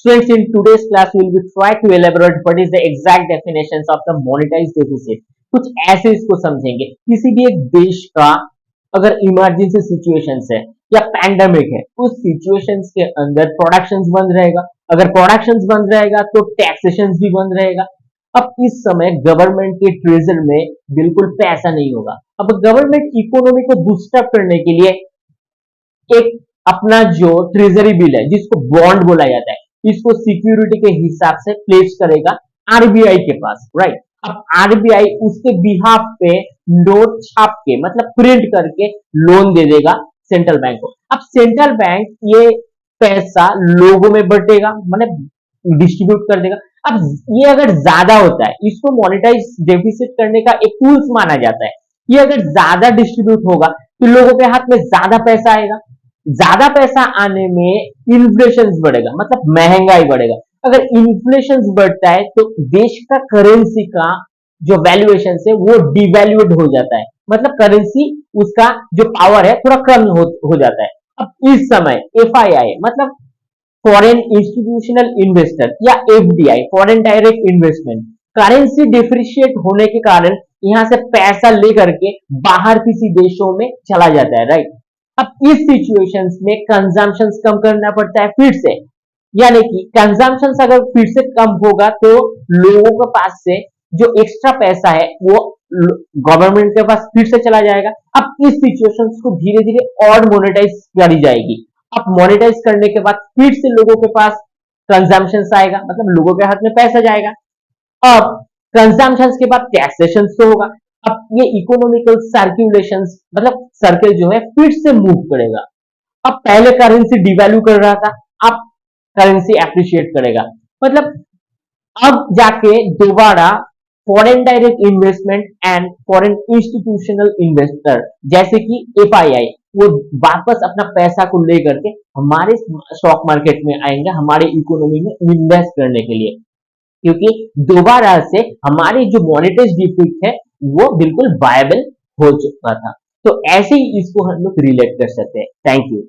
Students, in today's class, we will try to elaborate what is the exact definitions of the monetized deficit. कुछ ऐसे इसको समझेंगे। किसी भी एक देश का अगर इमरजेंसी सिचुएशंस है या पैंडेमिक है, उस सिचुएशंस के अंदर प्रोडक्शंस बंद रहेगा। अगर प्रोडक्शंस बंद रहेगा तो टैक्सेशंस भी बंद रहेगा। अब इस समय गवर्नमेंट के ट्रेजर में बिल्कुल पैसा नहीं होगा। अब गवर्नमेंट इकोनॉमी को बूस्टअप करने के लिए एक अपना जो ट्रेजरी बिल है, जिसको बॉन्ड बोला जाता है, इसको सिक्योरिटी के हिसाब से प्लेस करेगा आरबीआई के पास, राइट। अब आरबीआई उसके बिहाफ पे नोट छाप के मतलब प्रिंट करके लोन दे देगा सेंट्रल बैंक को। अब सेंट्रल बैंक ये पैसा लोगों में बटेगा, मतलब डिस्ट्रीब्यूट कर देगा। अब ये अगर ज्यादा होता है, इसको मॉनेटाइज डेफिसिट करने का एक टूल्स माना जाता है। ये अगर ज्यादा डिस्ट्रीब्यूट होगा तो लोगों के हाथ में ज्यादा पैसा आएगा। ज्यादा पैसा आने में इन्फ्लेशन बढ़ेगा, मतलब महंगाई बढ़ेगा। अगर इन्फ्लेशन बढ़ता है तो देश का करेंसी का जो वैल्यूएशन है वो डिवैल्यूड हो जाता है, मतलब करेंसी उसका जो पावर है थोड़ा कम हो जाता है। अब इस समय एफआईआई मतलब फॉरेन इंस्टीट्यूशनल इन्वेस्टर या FDI foreign direct investment, currency depreciate होने के कारण यहां से पैसा लेकर के बाहर किसी देशों में चला जाता है, राइट। अब इस सिचुएशंस में कंजम्पशन कम करना पड़ता है फिर से, यानी कि कंजम्पशन अगर फिर से कम होगा तो लोगों के पास से जो एक्स्ट्रा पैसा है वो गवर्नमेंट के पास फिर से चला जाएगा। अब इस सिचुएशंस को धीरे धीरे और मोनेटाइज करी जाएगी। अब मोनेटाइज करने के बाद फिर से लोगों के पास कंजम्पशन आएगा, मतलब लोगों के हाथ में पैसा जाएगा। अब कंजम्पशन के बाद टैक्सेशन तो होगा। अब ये इकोनॉमिकल सर्कुलेशन मतलब सर्कल जो है फिर से मूव करेगा। अब पहले करेंसी डिवैल्यू कर रहा था, अब करेंसी एप्रिशिएट करेगा, मतलब अब जाके दोबारा foreign direct investment and foreign institutional investor जैसे कि एफआईआई वो वापस अपना पैसा को लेकर के हमारे स्टॉक मार्केट में आएंगे, हमारे इकोनॉमी में इन्वेस्ट करने के लिए, क्योंकि दोबारा से हमारी जो मॉनेटाइज डिफिट है वो बिल्कुल वायबल हो चुका था। तो ऐसे ही इसको हम लोग रिलेट कर सकते हैं। Thank you.